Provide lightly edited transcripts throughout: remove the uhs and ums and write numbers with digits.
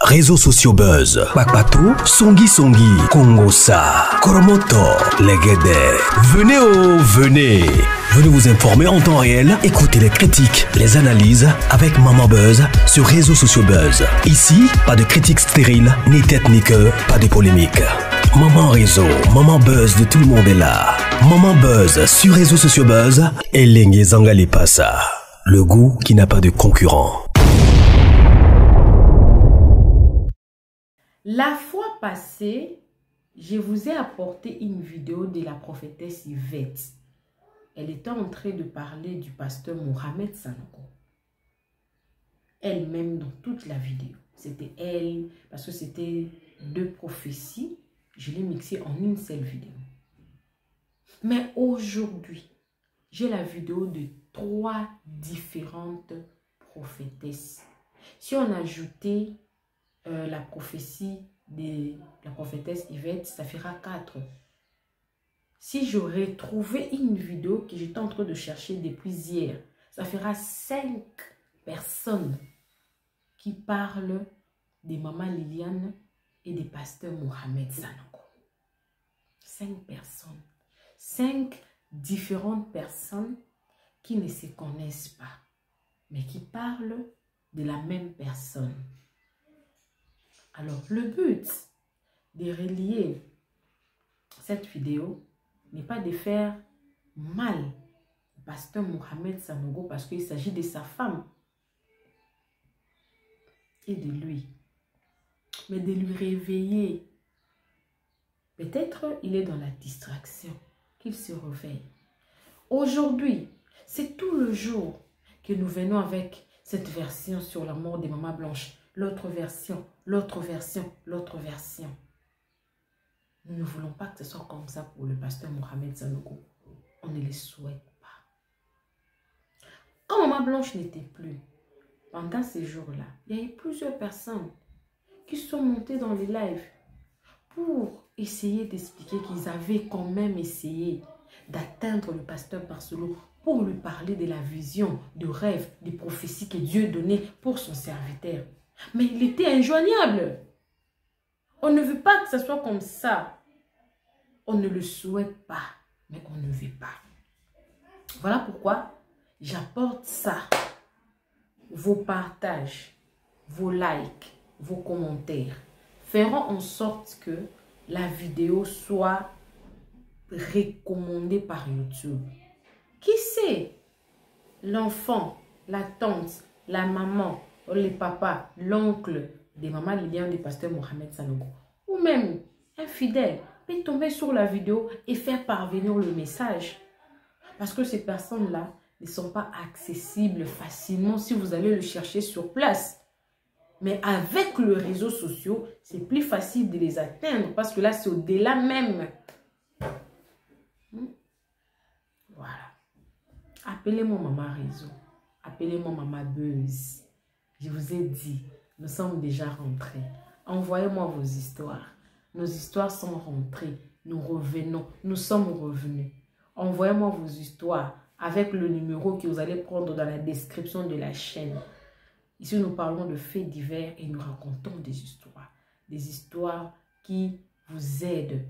Réseaux sociaux buzz. Bakpato, Songi Songi, Kongosa, Koromoto, Legede. Venez. Venez vous informer en temps réel. Écoutez les critiques, les analyses avec Maman Buzz sur Réseaux sociaux buzz. Ici, pas de critiques stériles, ni tête ni queue, pas de polémique. Maman Réseau, Maman Buzz de tout le monde est là. Maman Buzz sur Réseaux sociaux buzz. Et Lengue Zangali Passa. Le goût qui n'a pas de concurrent. La fois passée, je vous ai apporté une vidéo de la prophétesse Yvette. Elle était en train de parler du pasteur Mohamed Sanogo. Elle-même dans toute la vidéo. C'était elle, parce que c'était deux prophéties. Je l'ai mixé en une seule vidéo. Mais aujourd'hui, j'ai la vidéo de 3 différentes prophétesses. Si on ajoutait la prophétie de la prophétesse Yvette, ça fera 4. Si j'aurais trouvé une vidéo que j'étais en train de chercher depuis hier, ça fera 5 personnes qui parlent de Maman Liliane et des pasteurs Mohamed Sanogo. 5 personnes. 5 différentes personnes qui ne se connaissent pas, mais qui parlent de la même personne. Alors, le but de relier cette vidéo n'est pas de faire mal au pasteur Mohamed Sanogo parce qu'il s'agit de sa femme et de lui, mais de lui réveiller. Peut-être il est dans la distraction, qu'il se réveille. Aujourd'hui, c'est tout le jour que nous venons avec cette version sur la mort de Maman Blanche. L'autre version, l'autre version, l'autre version. Nous ne voulons pas que ce soit comme ça pour le pasteur Mohamed Sanogo. On ne le souhaite pas. Quand Maman Blanche n'était plus, pendant ces jours-là, il y a eu plusieurs personnes qui sont montées dans les lives pour essayer d'expliquer qu'ils avaient quand même essayé d'atteindre le pasteur Barcelo pour lui parler de la vision, de rêve, des prophéties que Dieu donnait pour son serviteur. Mais il était injoignable. On ne veut pas que ce soit comme ça. On ne le souhaite pas, mais on ne veut pas. Voilà pourquoi j'apporte ça. Vos partages, vos likes, vos commentaires feront en sorte que la vidéo soit recommandée par YouTube. Qui sait? L'enfant, la tante, la maman, le papa, l'oncle de Maman Liliane, du pasteur Mohamed Sanogo, ou même un fidèle, peut tomber sur la vidéo et faire parvenir le message. Parce que ces personnes-là ne sont pas accessibles facilement si vous allez le chercher sur place. Mais avec les réseaux sociaux, c'est plus facile de les atteindre parce que là, c'est au-delà même. Voilà. Appelez-moi Maman Réseau. Appelez-moi Maman Buzz. Je vous ai dit, nous sommes déjà rentrés. Envoyez-moi vos histoires. Nos histoires sont rentrées. Nous revenons. Nous sommes revenus. Envoyez-moi vos histoires avec le numéro que vous allez prendre dans la description de la chaîne. Ici, nous parlons de faits divers et nous racontons des histoires. Des histoires qui vous aident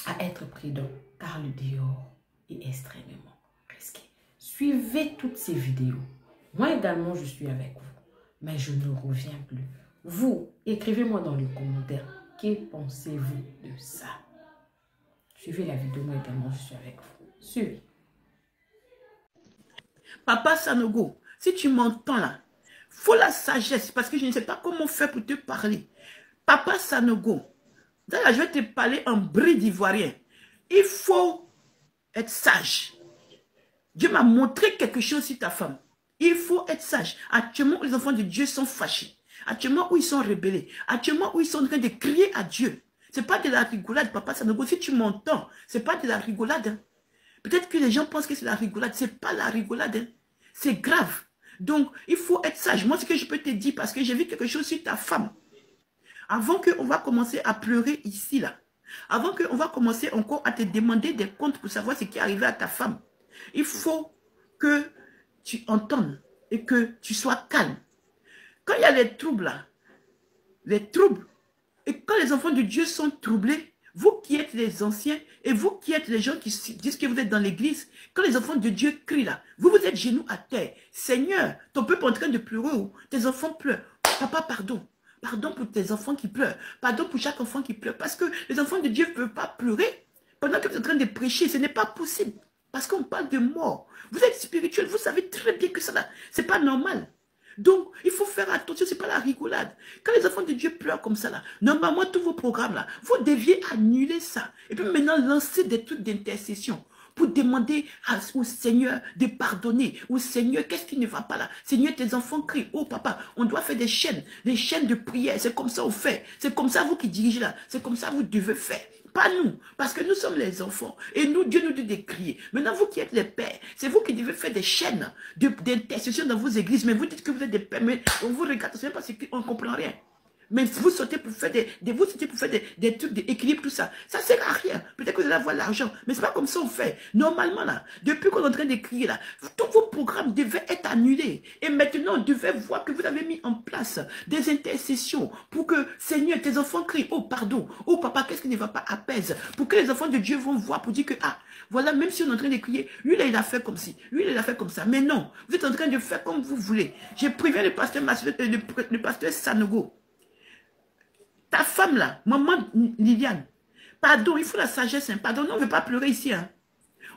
à être prudent, car le dehors est extrêmement risqué. Suivez toutes ces vidéos. Moi également, je suis avec vous, mais je ne reviens plus. Vous, écrivez-moi dans les commentaires, que pensez-vous de ça? Suivez la vidéo, moi également, je suis avec vous. Suivez. Papa Sanogo, si tu m'entends là, faut la sagesse, parce que je ne sais pas comment faire pour te parler. Papa Sanogo, là, je vais te parler en bris d'ivoirien. Il faut être sage. Dieu m'a montré quelque chose sur ta femme. Il faut être sage. Actuellement où les enfants de Dieu sont fâchés. Actuellement où ils sont rebellés. Actuellement où ils sont en train de crier à Dieu. Ce n'est pas de la rigolade, Papa Sanogo. Si tu m'entends, ce n'est pas de la rigolade. Hein. Peut-être que les gens pensent que c'est la rigolade. Ce n'est pas la rigolade. Hein. C'est grave. Donc, il faut être sage. Moi, ce que je peux te dire, parce que j'ai vu quelque chose sur ta femme. Avant qu'on va commencer à pleurer ici, là. Avant qu'on va commencer encore à te demander des comptes pour savoir ce qui est arrivé à ta femme. Il faut que tu entendes et que tu sois calme. Quand il y a les troubles là, les troubles. Et quand les enfants de Dieu sont troublés, vous qui êtes les anciens et vous qui êtes les gens qui disent que vous êtes dans l'église, quand les enfants de Dieu crient là, vous êtes genoux à terre. Seigneur, ton peuple est en train de pleurer ou tes enfants pleurent. Papa, pardon. Pardon pour tes enfants qui pleurent. Pardon pour chaque enfant qui pleure. Parce que les enfants de Dieu ne peuvent pas pleurer pendant que vous êtes en train de prêcher. Ce n'est pas possible. Parce qu'on parle de mort. Vous êtes spirituel. Vous savez très bien que ça, ce n'est pas normal. Donc, il faut faire attention, ce n'est pas la rigolade. Quand les enfants de Dieu pleurent comme ça, là, normalement, tous vos programmes, là, vous deviez annuler ça. Et puis maintenant, lancer des trucs d'intercession pour demander au Seigneur de pardonner. Au Seigneur, qu'est-ce qui ne va pas là? Seigneur, tes enfants crient. Oh papa, on doit faire des chaînes de prière. C'est comme ça on fait. C'est comme ça vous qui dirigez là. C'est comme ça vous devez faire. Pas nous, parce que nous sommes les enfants. Et nous, Dieu nous dit de crier. Maintenant, vous qui êtes les pères, c'est vous qui devez faire des chaînes d'intercession dans vos églises. Mais vous dites que vous êtes des pères, mais on vous regarde, c'est parce qu'on ne comprend rien. Mais si vous sautez pour faire des trucs d'équilibre, tout ça, ça ne sert à rien. Peut-être que vous allez avoir l'argent, mais ce n'est pas comme ça on fait. Normalement, là, depuis qu'on est en train de crier, là, tous vos programmes devaient être annulés. Et maintenant, on devait voir que vous avez mis en place des intercessions pour que, Seigneur, tes enfants crient, oh pardon, oh papa, qu'est-ce qui ne va pas, apaise. Pour que les enfants de Dieu vont voir, pour dire que, ah, voilà, même si on est en train de crier, lui là, il a fait comme ci, lui là, il a fait comme ça. Mais non, vous êtes en train de faire comme vous voulez. J'ai prévenu le pasteur Sanogo. Ta femme là, maman Liliane, pardon, il faut la sagesse, hein. Pardon, non, on ne veut pas pleurer ici. Hein.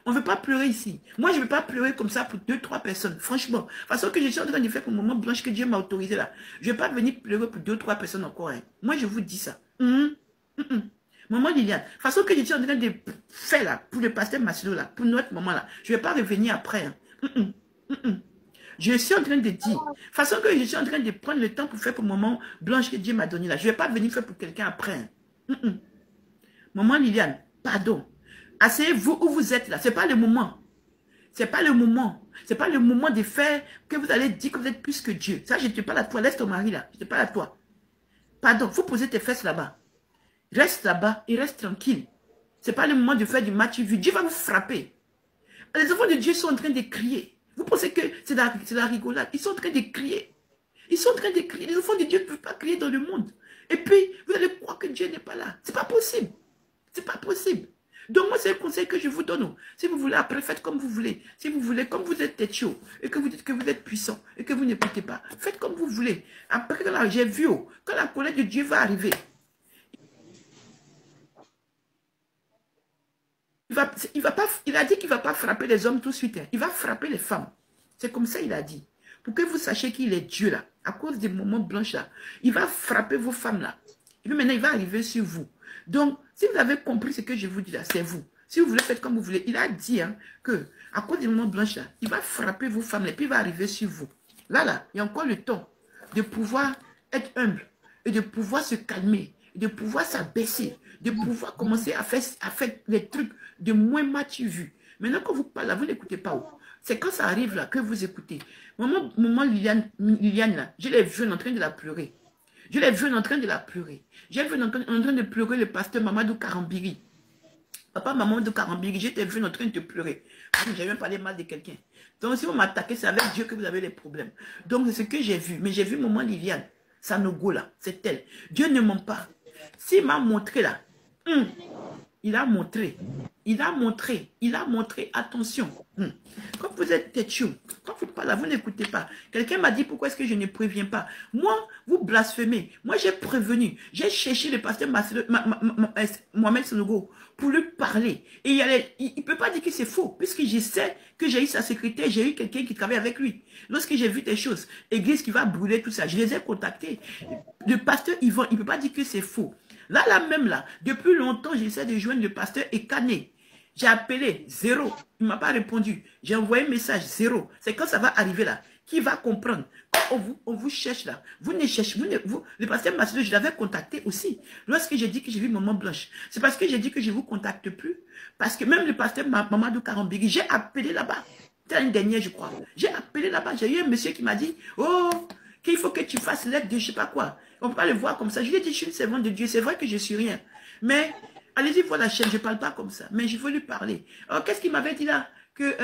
On ne veut pas pleurer ici. Moi, je ne veux pas pleurer comme ça pour 2-3 personnes. Franchement, de toute façon que je suis en train de faire pour Maman Blanche que Dieu m'a autorisé là. Je ne vais pas venir pleurer pour 2-3 personnes encore. Hein. Moi, je vous dis ça. Maman Liliane, de toute façon que je suis en train de faire là, pour le pasteur Massilo là, pour notre maman là, je ne vais pas revenir après. Hein. Je suis en train de dire, façon que je suis en train de prendre le temps pour faire pour Maman Blanche que Dieu m'a donné là. Je ne vais pas venir faire pour quelqu'un après. Maman Liliane, pardon. Asseyez-vous où vous êtes là. Ce n'est pas le moment. Ce n'est pas le moment. Ce n'est pas le moment de faire que vous allez dire que vous êtes plus que Dieu. Ça, je ne te parle à toi. Laisse ton mari là. Je ne te parle à toi. Pardon, il faut poser tes fesses là-bas. Reste là-bas et reste tranquille. Ce n'est pas le moment de faire du match vu. Dieu va vous frapper. Les enfants de Dieu sont en train de crier. Vous pensez que c'est la rigolade? Ils sont en train de crier. Ils sont en train de crier. Les enfants de Dieu ne peuvent pas crier dans le monde. Et puis, vous allez croire que Dieu n'est pas là. Ce n'est pas possible. Ce n'est pas possible. Donc, moi, c'est le conseil que je vous donne. Si vous voulez, après, faites comme vous voulez. Si vous voulez, comme vous êtes tête chaud, et que vous dites que vous êtes puissant, et que vous n'écoutez pas, faites comme vous voulez. Après, j'ai vu, quand la colère de Dieu va arriver, il a dit qu'il ne va pas frapper les hommes tout de suite. Hein. Il va frapper les femmes. C'est comme ça il a dit. Pour que vous sachiez qu'il est Dieu là, à cause des moments blanches là, il va frapper vos femmes là. Et puis maintenant, il va arriver sur vous. Donc, si vous avez compris ce que je vous dis là, c'est vous. Si vous voulez, faites comme vous voulez. Il a dit hein, que à cause des moments blanches là, il va frapper vos femmes là, et puis il va arriver sur vous. Là, il y a encore le temps de pouvoir être humble et de pouvoir se calmer, de pouvoir s'abaisser, de pouvoir commencer à faire les trucs de moins match vu. Maintenant, quand vous parlez, vous n'écoutez pas. C'est quand ça arrive là que vous écoutez. Maman Liliane là, je l'ai vue en train de la pleurer. Je l'ai vue en train de la pleurer. J'ai vu en train de pleurer le pasteur Mamadou Karambiri. Papa Mamadou Karambiri, j'étais vue en train de pleurer. J'ai même parlé mal de quelqu'un. Donc si vous m'attaquez, c'est avec Dieu que vous avez les problèmes. Donc c'est ce que j'ai vu. Mais j'ai vu maman Liliane, Sanogo là, c'est elle. Dieu ne ment pas. S'il m'a montré là, il a montré, attention. Quand vous êtes tête chou, quand vous parlez, vous n'écoutez pas. Quelqu'un m'a dit pourquoi est-ce que je ne préviens pas. Moi, vous blasphémez. Moi, j'ai prévenu. J'ai cherché le pasteur Mohamed Sanogo pour lui parler. Et il ne peut pas dire que c'est faux, puisque je sais que j'ai eu sa secrétaire, j'ai eu quelqu'un qui travaille avec lui. Lorsque j'ai vu des choses, église qui va brûler, tout ça, je les ai contactés. Le pasteur Yvan, il ne peut pas dire que c'est faux. Là même là, depuis longtemps, j'essaie de joindre le pasteur Ekané. J'ai appelé, 0. Il ne m'a pas répondu. J'ai envoyé un message, 0. C'est quand ça va arriver là. Qui va comprendre? Quand on vous cherche là, vous ne cherchez, le pasteur Massilo, je l'avais contacté aussi. Lorsque j'ai dit que j'ai vu Maman Blanche, c'est parce que j'ai dit que je ne vous contacte plus. Parce que même le pasteur Mamadou Karambiri, j'ai appelé là-bas. C'était l'année dernière, je crois. J'ai appelé là-bas. J'ai eu un monsieur qui m'a dit, oh, qu'il faut que tu fasses l'aide de je ne sais pas quoi. On ne peut pas le voir comme ça. Je lui ai dit, je suis une servante de Dieu. C'est vrai que je ne suis rien. Mais, allez-y voir la chaîne. Je ne parle pas comme ça. Mais je veux lui parler. Alors, qu'est-ce qu'il m'avait dit là? Que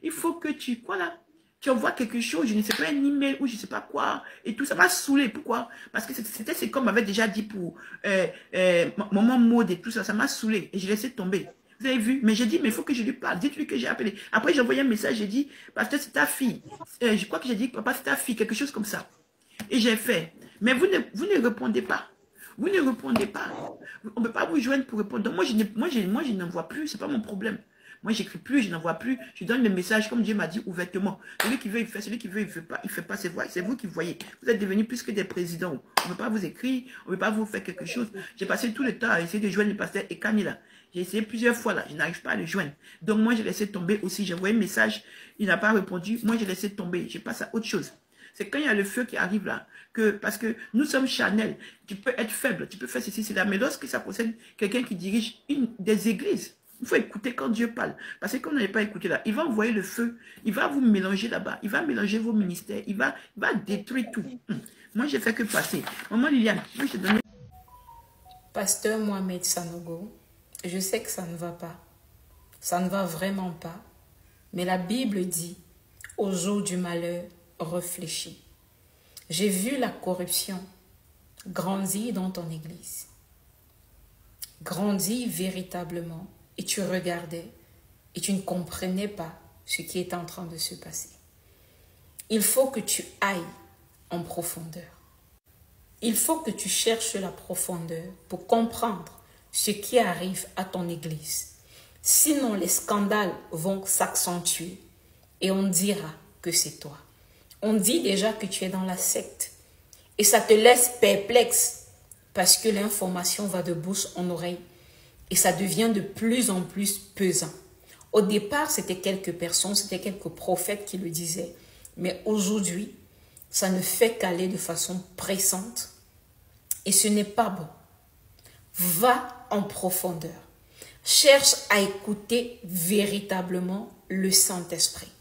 il faut que tu... Quoi là? Tu envoies quelque chose, je ne sais pas, un email ou je ne sais pas quoi, et tout. Ça m'a saoulé. Pourquoi? Parce que c'est comme m'avait déjà dit pour Maman Mode et tout ça. Ça m'a saoulé. Et j'ai laissé tomber. Vous avez vu? Mais j'ai dit, mais il faut que je lui parle. Dites-lui que j'ai appelé. Après, j'ai envoyé un message. J'ai dit, parce que c'est ta fille. Je crois que j'ai dit, papa, c'est ta fille. Quelque chose comme ça. Et j'ai fait. Mais vous ne répondez pas. Vous ne répondez pas. On ne peut pas vous joindre pour répondre. Donc, moi, je n'envoie plus. Ce n'est pas mon problème. Moi, j'écris plus, je n'envoie plus. Je donne le message comme Dieu m'a dit ouvertement. Celui qui veut, il fait. Celui qui veut, il ne fait pas. Il fait pas. C'est vous qui voyez. Vous êtes devenus plus que des présidents. On ne peut pas vous écrire. On ne peut pas vous faire quelque chose. J'ai passé tout le temps à essayer de joindre le pasteur Ekani là. J'ai essayé plusieurs fois là. Je n'arrive pas à le joindre. Donc, moi, j'ai laissé tomber aussi. J'ai envoyé un message. Il n'a pas répondu. Moi, j'ai laissé tomber. Je passe à autre chose. C'est quand il y a le feu qui arrive là, parce que nous sommes charnels, tu peux être faible, tu peux faire ceci, cela, mais lorsque ça concerne quelqu'un qui dirige des églises, il faut écouter quand Dieu parle. Parce que quand on n'avait pas écouté là, il va envoyer le feu, il va vous mélanger là-bas, il va mélanger vos ministères, il va détruire tout. Moi, j'ai fait que passer. Maman Liliane, moi, je te donne... Pasteur Mohamed Sanogo, je sais que ça ne va pas. Ça ne va vraiment pas. Mais la Bible dit, au jour du malheur, réfléchis. J'ai vu la corruption grandir dans ton église. Grandir véritablement. Et tu regardais et tu ne comprenais pas ce qui est en train de se passer. Il faut que tu ailles en profondeur. Il faut que tu cherches la profondeur pour comprendre ce qui arrive à ton église. Sinon, les scandales vont s'accentuer et on dira que c'est toi. On dit déjà que tu es dans la secte et ça te laisse perplexe parce que l'information va de bouche en oreille et ça devient de plus en plus pesant. Au départ, c'était quelques personnes, c'était quelques prophètes qui le disaient. Mais aujourd'hui, ça ne fait qu'aller de façon pressante et ce n'est pas bon. Va en profondeur. Cherche à écouter véritablement le Saint-Esprit.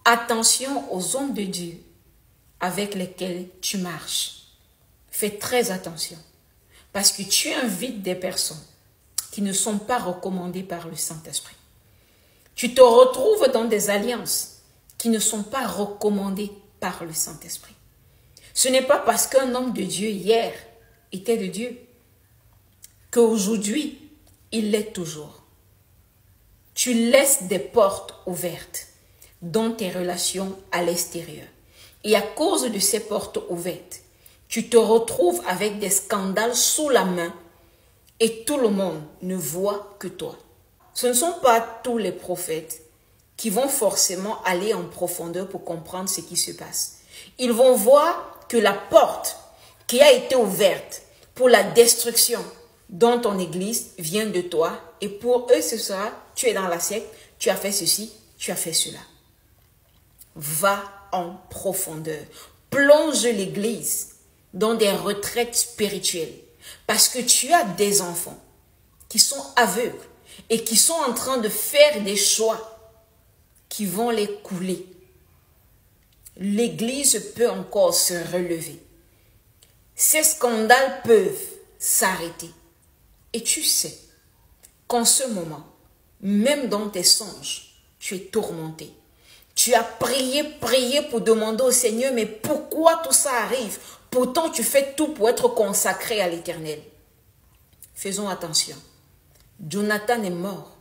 Attention aux hommes de Dieu avec lesquels tu marches. Fais très attention parce que tu invites des personnes qui ne sont pas recommandées par le Saint-Esprit. Tu te retrouves dans des alliances qui ne sont pas recommandées par le Saint-Esprit. Ce n'est pas parce qu'un homme de Dieu hier était de Dieu qu'aujourd'hui il l'est toujours. Tu laisses des portes ouvertes dans tes relations à l'extérieur. Et à cause de ces portes ouvertes, tu te retrouves avec des scandales sous la main et tout le monde ne voit que toi. Ce ne sont pas tous les prophètes qui vont forcément aller en profondeur pour comprendre ce qui se passe. Ils vont voir que la porte qui a été ouverte pour la destruction dans ton église vient de toi et pour eux ce sera, tu es dans la secte, tu as fait ceci, tu as fait cela. Va en profondeur. Plonge l'église dans des retraites spirituelles. Parce que tu as des enfants qui sont aveugles et qui sont en train de faire des choix qui vont les couler. L'église peut encore se relever. Ces scandales peuvent s'arrêter. Et tu sais qu'en ce moment, même dans tes songes, tu es tourmenté. Tu as prié pour demander au Seigneur, mais pourquoi tout ça arrive? Pourtant, tu fais tout pour être consacré à l'Éternel. Faisons attention. Jonathan est mort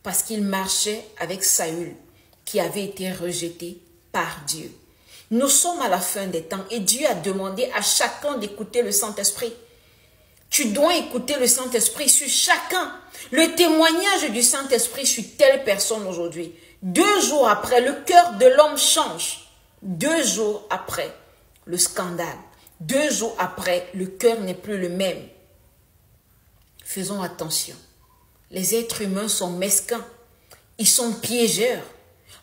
parce qu'il marchait avec Saül, qui avait été rejeté par Dieu. Nous sommes à la fin des temps et Dieu a demandé à chacun d'écouter le Saint-Esprit. Tu dois écouter le Saint-Esprit sur chacun. Le témoignage du Saint-Esprit sur telle personne aujourd'hui. 2 jours après, le cœur de l'homme change. 2 jours après, le scandale. 2 jours après, le cœur n'est plus le même. Faisons attention. Les êtres humains sont mesquins. Ils sont piégeurs.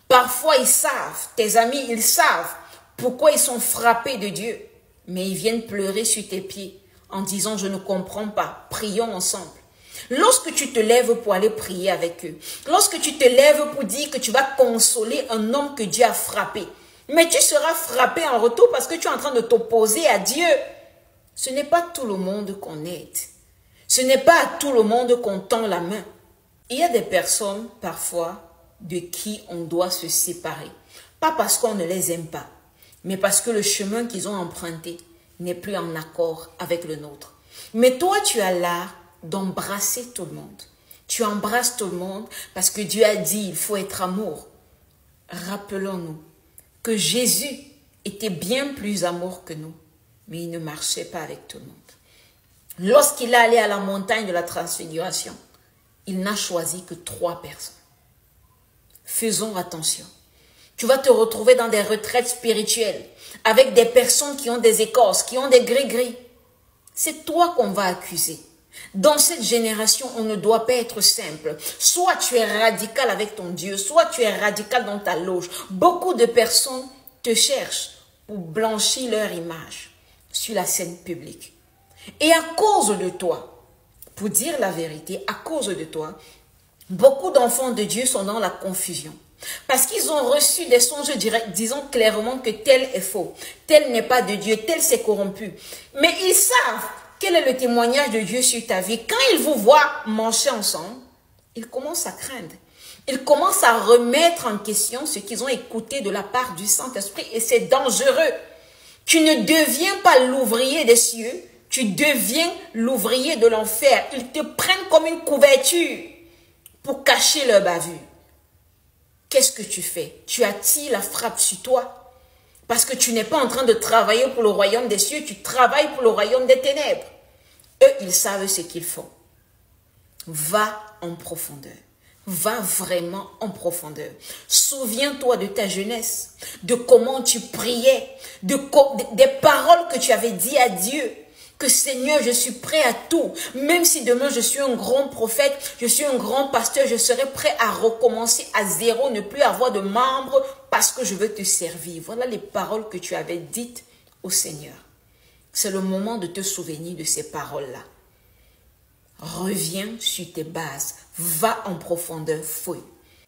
Parfois, ils savent, tes amis, ils savent pourquoi ils sont frappés de Dieu. Mais ils viennent pleurer sur tes pieds en disant, je ne comprends pas, prions ensemble. Lorsque tu te lèves pour aller prier avec eux, lorsque tu te lèves pour dire que tu vas consoler un homme que Dieu a frappé, mais tu seras frappé en retour parce que tu es en train de t'opposer à Dieu. Ce n'est pas tout le monde qu'on aide. Ce n'est pas à tout le monde qu'on tend la main. Il y a des personnes parfois de qui on doit se séparer Pas parce qu'on ne les aime pas, mais parce que le chemin qu'ils ont emprunté n'est plus en accord avec le nôtre. Mais toi, tu as l'art d'embrasser tout le monde. Tu embrasses tout le monde parce que Dieu a dit, il faut être amour. Rappelons-nous que Jésus était bien plus amour que nous, mais il ne marchait pas avec tout le monde. Lorsqu'il est allé à la montagne de la transfiguration, il n'a choisi que 3 personnes. Faisons attention. Tu vas te retrouver dans des retraites spirituelles avec des personnes qui ont des écorces, qui ont des gris-gris. C'est toi qu'on va accuser. Dans cette génération, on ne doit pas être simple. Soit tu es radical avec ton Dieu, soit tu es radical dans ta loge. Beaucoup de personnes te cherchent pour blanchir leur image sur la scène publique. Et à cause de toi, pour dire la vérité, à cause de toi, beaucoup d'enfants de Dieu sont dans la confusion. Parce qu'ils ont reçu des songes directs, disant clairement que tel est faux, tel n'est pas de Dieu, tel s'est corrompu. Mais ils savent quel est le témoignage de Dieu sur ta vie. Quand ils vous voient manger ensemble, ils commencent à craindre. Ils commencent à remettre en question ce qu'ils ont écouté de la part du Saint-Esprit et c'est dangereux. Tu ne deviens pas l'ouvrier des cieux, tu deviens l'ouvrier de l'enfer. Ils te prennent comme une couverture pour cacher leur bavure. Qu'est-ce que tu fais? Tu attires la frappe sur toi. Parce que tu n'es pas en train de travailler pour le royaume des cieux, tu travailles pour le royaume des ténèbres. Eux, ils savent ce qu'ils font. Va en profondeur. Va vraiment en profondeur. Souviens-toi de ta jeunesse, de comment tu priais, des paroles que tu avais dit à Dieu. Que Seigneur, je suis prêt à tout. Même si demain je suis un grand prophète, je suis un grand pasteur, je serai prêt à recommencer à zéro, ne plus avoir de membres parce que je veux te servir. Voilà les paroles que tu avais dites au Seigneur. C'est le moment de te souvenir de ces paroles-là. Reviens sur tes bases. Va en profondeur, fouille.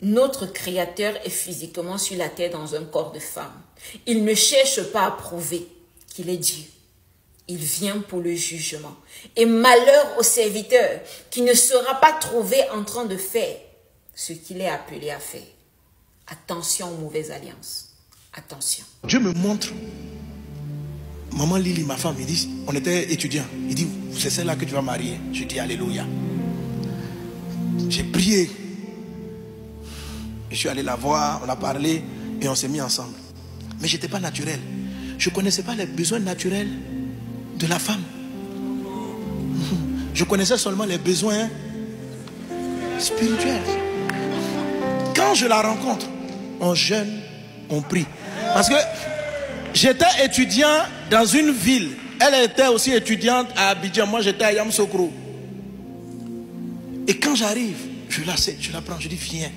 Notre Créateur est physiquement sur la terre dans un corps de femme. Il ne cherche pas à prouver qu'il est Dieu. Il vient pour le jugement. Et malheur au serviteur qui ne sera pas trouvé en train de faire ce qu'il est appelé à faire. Attention aux mauvaises alliances. Attention. Dieu me montre. Maman Lily, ma femme, il dit, on était étudiants. Il dit, c'est celle-là que tu vas marier. Je dis, alléluia. J'ai prié. Je suis allé la voir, on a parlé et on s'est mis ensemble. Mais je n'étais pas naturel. Je ne connaissais pas les besoins naturels de la femme. Je connaissais seulement les besoins spirituels. Quand je la rencontre, on jeûne, on prie. Parce que j'étais étudiant dans une ville. Elle était aussi étudiante à Abidjan. Moi, j'étais à Yamoussoukro. Et quand j'arrive, je la prends, je dis, viens.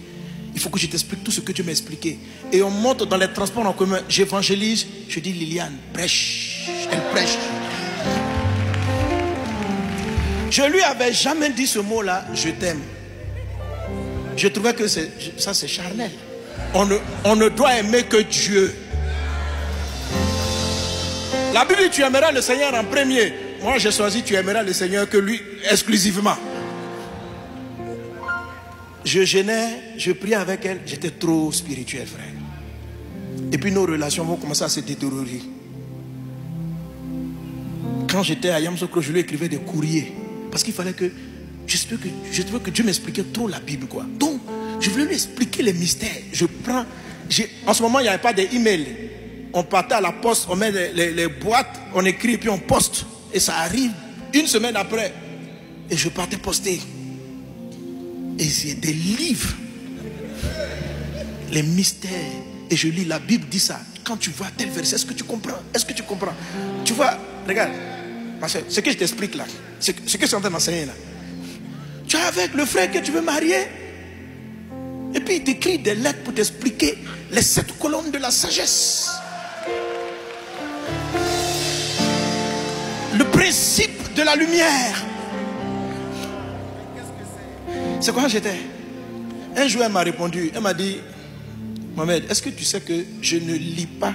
Il faut que je t'explique tout ce que Dieu m'a expliqué. Et on monte dans les transports en commun. J'évangélise. Je dis, Liliane, prêche. Elle prêche. Je lui avais jamais dit ce mot-là, je t'aime. Je trouvais que ça c'est charnel. On ne doit aimer que Dieu. La Bible dit, tu aimeras le Seigneur en premier. Moi j'ai choisi, tu aimeras le Seigneur que lui exclusivement. Je jeûnais, je priais avec elle. J'étais trop spirituel, frère. Et puis nos relations vont commencer à se détériorer. Quand j'étais à Yamoussoukro, je lui écrivais des courriers. Parce qu'il fallait que... Je trouvais que Dieu m'expliquait trop la Bible, quoi. Donc, je voulais lui expliquer les mystères. En ce moment, il n'y avait pas d'email. On partait à la poste, on met les boîtes, on écrit, puis on poste. Et ça arrive une semaine après. Et je partais poster. Et c'est des livres. Les mystères. Et je lis, la Bible dit ça. Quand tu vois tel verset, est-ce que tu comprends? Est-ce que tu comprends? Tu vois, regarde. Ce que je t'explique là, ce que je suis en train d'enseigner là. Tu es avec le frère que tu veux marier. Et puis il t'écrit des lettres pour t'expliquer les 7 colonnes de la sagesse. Le principe de la lumière. C'est quoi j'étais? Un jour elle m'a répondu, elle m'a dit, Mohamed, est-ce que tu sais que je ne lis pas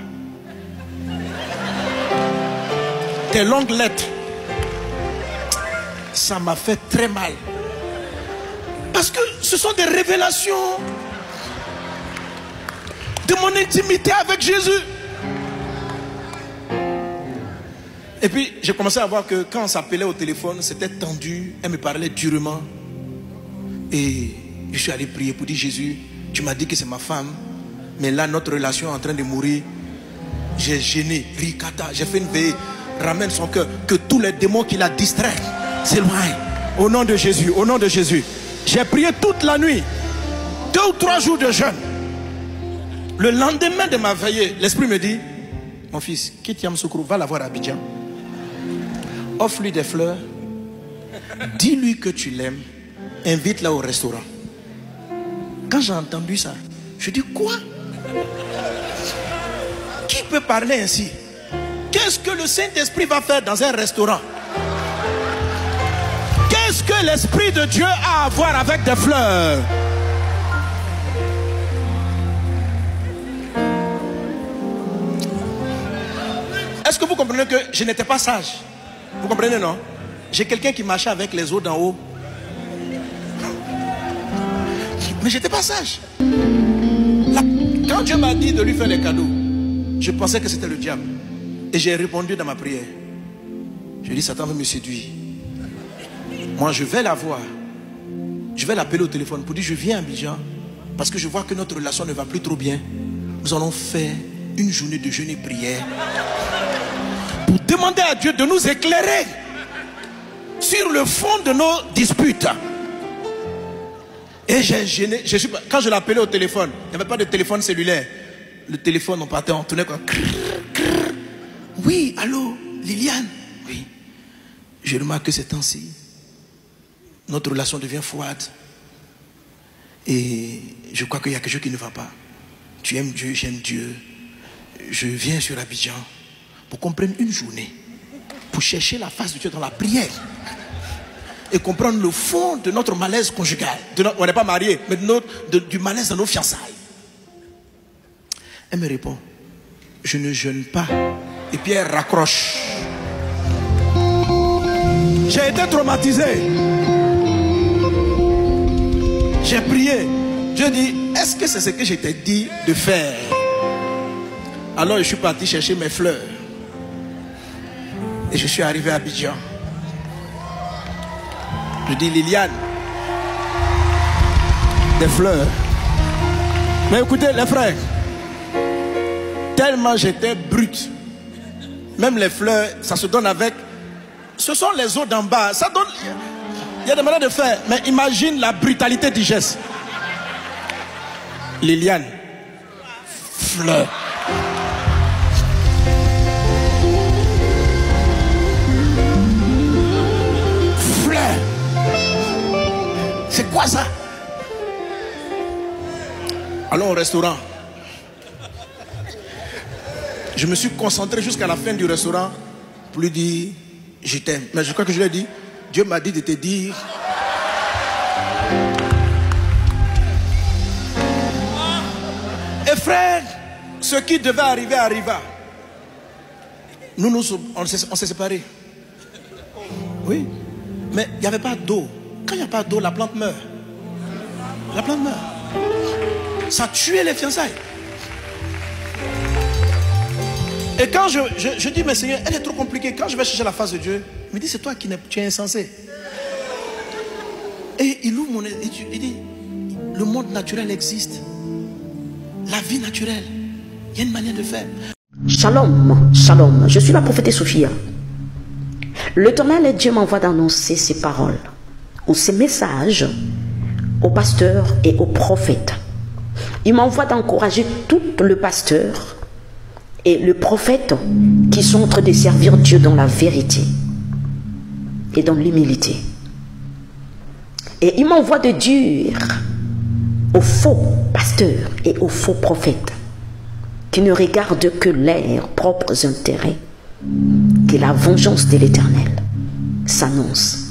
tes longues lettres? Ça m'a fait très mal. Parce que ce sont des révélations de mon intimité avec Jésus. Et puis, j'ai commencé à voir que quand on s'appelait au téléphone, c'était tendu. Elle me parlait durement. Et je suis allé prier pour dire, Jésus, tu m'as dit que c'est ma femme. Mais là, notre relation est en train de mourir. J'ai gêné, ricata, j'ai fait une veille. Ramène son cœur. Que tous les démons qui la distraient s'éloignent. Au nom de Jésus, au nom de Jésus. J'ai prié toute la nuit. 2 ou 3 jours de jeûne. Le lendemain de ma veillée, l'esprit me dit, mon fils, quitte Yamoussoukro, va la voir à Abidjan. Offre-lui des fleurs. Dis-lui que tu l'aimes. Invite-la au restaurant. Quand j'ai entendu ça, je dis quoi? Qui peut parler ainsi? Qu'est-ce que le Saint-Esprit va faire dans un restaurant? Qu'est-ce que l'Esprit de Dieu a à voir avec des fleurs? Est-ce que vous comprenez que je n'étais pas sage? Vous comprenez, non? J'ai quelqu'un qui marchait avec les eaux d'en haut. Mais je n'étais pas sage. Là, quand Dieu m'a dit de lui faire les cadeaux, je pensais que c'était le diable. Et j'ai répondu dans ma prière. Je dis, Satan veut me séduire. Moi, je vais la voir. Je vais l'appeler au téléphone pour dire, je viens à Abidjan parce que je vois que notre relation ne va plus trop bien. Nous allons faire une journée de jeûne et prière pour demander à Dieu de nous éclairer sur le fond de nos disputes. Et j'ai gêné. Quand je l'appelais au téléphone, il n'y avait pas de téléphone cellulaire. Le téléphone, on partait, on tournait comme... Oui, allô, Liliane? Oui. Je remarque que ces temps-ci, notre relation devient froide. Et je crois qu'il y a quelque chose qui ne va pas. Tu aimes Dieu, j'aime Dieu. Je viens sur Abidjan pour qu'on prenne une journée pour chercher la face de Dieu dans la prière et comprendre le fond de notre malaise conjugal. On n'est pas mariés, mais du malaise de nos fiançailles. Elle me répond, je ne jeûne pas. Et puis elle raccroche. J'ai été traumatisé. J'ai prié. Dieu dit, est-ce que c'est ce que je t'ai dit de faire? Alors je suis parti chercher mes fleurs. Et je suis arrivé à Abidjan. Je dis, Liliane, des fleurs. Mais écoutez les frères, tellement j'étais brut. Même les fleurs, ça se donne avec... Ce sont les os d'en bas. Ça donne... Il y a des manières de faire. Mais imagine la brutalité du geste. Liliane, fleurs. C'est quoi ça? Allons au restaurant. Je me suis concentré jusqu'à la fin du restaurant pour lui dire je t'aime. Mais je crois que je lui ai dit, Dieu m'a dit de te dire. Et frère, ce qui devait arriver arriva. On s'est séparés. Oui, mais il n'y avait pas d'eau. Quand il n'y a pas d'eau, la plante meurt. La plante meurt. Ça a tué les fiançailles. Et quand je dis, mais Seigneur, elle est trop compliquée. Quand je vais chercher la face de Dieu, il me dit, c'est toi qui tu es insensé. Et il ouvre mon... Il dit, le monde naturel existe. La vie naturelle. Il y a une manière de faire. Shalom, shalom. Je suis la prophétesse Sophia. L'Éternel Dieu m'envoie d'annoncer ces paroles ou ces messages aux pasteurs et aux prophètes. Il m'envoie d'encourager tout le pasteur et le prophète qui sont en train de servir Dieu dans la vérité et dans l'humilité. Et il m'envoie de dire aux faux pasteurs et aux faux prophètes qui ne regardent que leurs propres intérêts que la vengeance de l'Éternel s'annonce.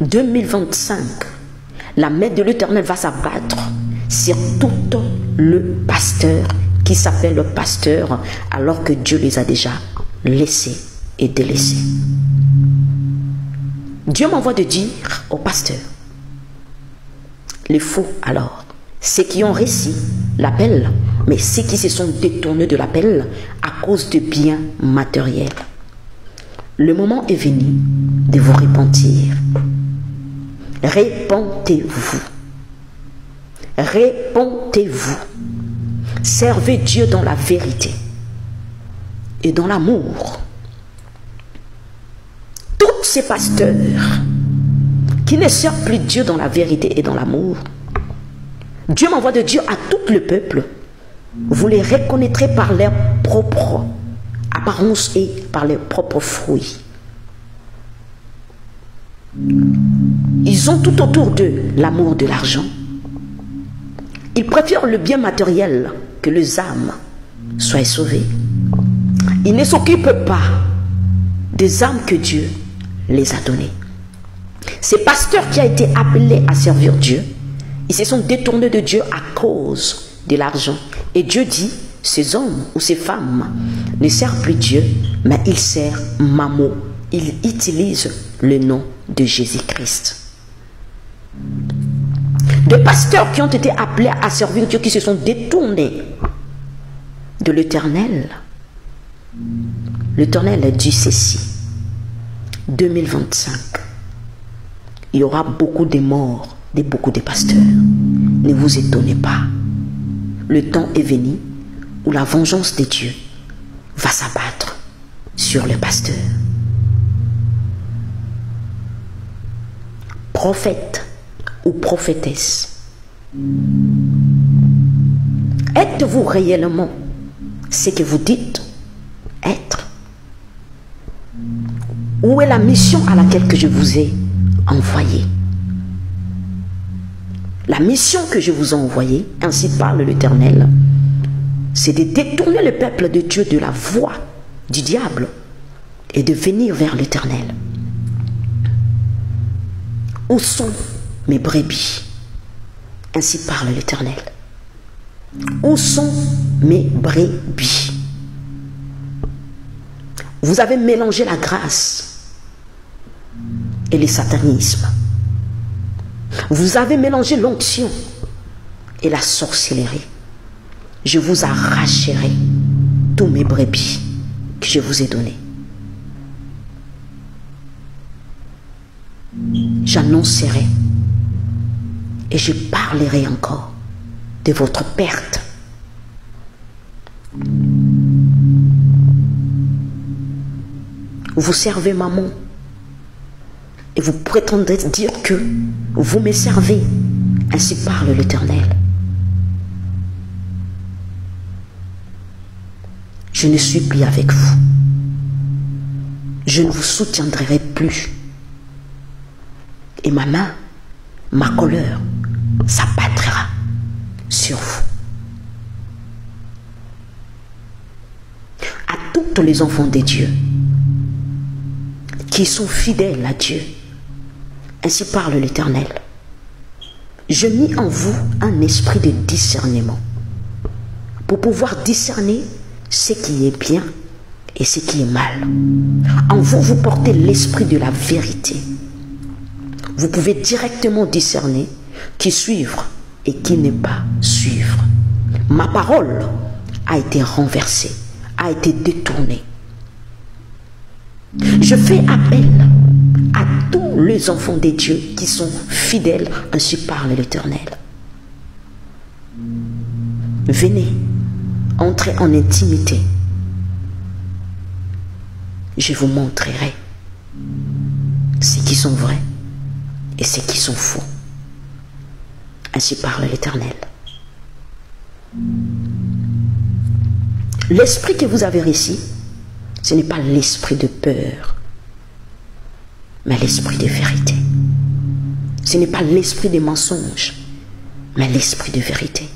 2025, la main de l'Éternel va s'abattre sur tout le pasteur qui s'appelle le pasteur alors que Dieu les a déjà laissés et délaissés. Dieu m'envoie de dire aux pasteurs, les faux alors, ceux qui ont réussi l'appel mais ceux qui se sont détournés de l'appel à cause de biens matériels. Le moment est venu de vous repentir. Répentez-vous. Répentez-vous. Servez Dieu dans la vérité et dans l'amour. Tous ces pasteurs qui ne servent plus Dieu dans la vérité et dans l'amour, Dieu m'envoie de Dieu à tout le peuple. Vous les reconnaîtrez par leurs propres apparences et par leurs propres fruits. Ils ont tout autour d'eux l'amour de l'argent. Ils préfèrent le bien matériel que les âmes soient sauvées. Ils ne s'occupent pas des âmes que Dieu les a données. Ces pasteurs qui ont été appelés à servir Dieu, ils se sont détournés de Dieu à cause de l'argent. Et Dieu dit, ces hommes ou ces femmes ne servent plus Dieu, mais ils servent Mammon. Ils utilisent le nom de Jésus-Christ. Des pasteurs qui ont été appelés à servir Dieu, qui se sont détournés de l'Éternel. L'Éternel a dit ceci, 2025, il y aura beaucoup de morts de beaucoup de pasteurs. Ne vous étonnez pas. Le temps est venu où la vengeance de Dieu va s'abattre sur les pasteurs. Prophète ou prophétesse, êtes-vous réellement ce que vous dites être? Où est la mission à laquelle que je vous ai envoyé? La mission que je vous ai envoyée, ainsi parle l'Éternel, c'est de détourner le peuple de Dieu de la voie du diable et de venir vers l'Éternel. Où sont mes brebis? Ainsi parle l'Éternel. Où sont mes brebis? Vous avez mélangé la grâce et le satanisme. Vous avez mélangé l'onction et la sorcellerie. Je vous arracherai tous mes brebis que je vous ai donnés. J'annoncerai et je parlerai encore de votre perte. Vous servez Mammon et vous prétendez dire que vous me servez. Ainsi parle l'Éternel. Je ne suis plus avec vous. Je ne vous soutiendrai plus. Et ma main, ma colère, s'abattra sur vous. À tous les enfants de Dieu qui sont fidèles à Dieu, ainsi parle l'Éternel, je mis en vous un esprit de discernement pour pouvoir discerner ce qui est bien et ce qui est mal. En vous, vous portez l'esprit de la vérité. Vous pouvez directement discerner qui suivre et qui ne pas suivre. Ma parole a été renversée, a été détournée. Je fais appel à tous les enfants de Dieu qui sont fidèles, ainsi parle l'Éternel. Venez, entrez en intimité. Je vous montrerai ceux qui sont vrais et ceux qui sont faux. Ainsi parle l'Éternel. L'esprit que vous avez reçu, ce n'est pas l'esprit de peur, mais l'esprit de vérité. Ce n'est pas l'esprit de mensonge, mais l'esprit de vérité.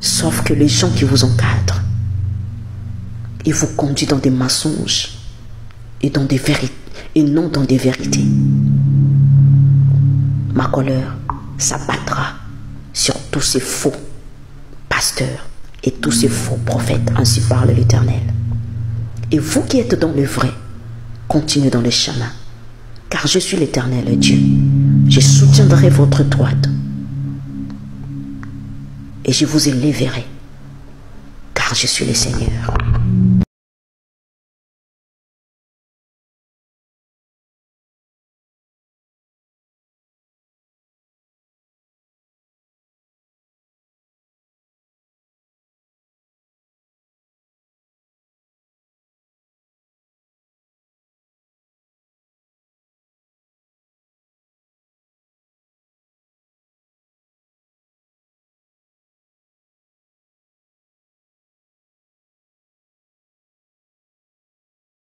Sauf que les gens qui vous encadrent, ils vous conduisent dans des mensonges et dans des vérités, et non dans des vérités. Ma colère s'abattra sur tous ces faux pasteurs et tous ces faux prophètes, ainsi parle l'Éternel. Et vous qui êtes dans le vrai, continuez dans le chemin, car je suis l'Éternel Dieu. Je soutiendrai votre droite et je vous élèverai, car je suis le Seigneur.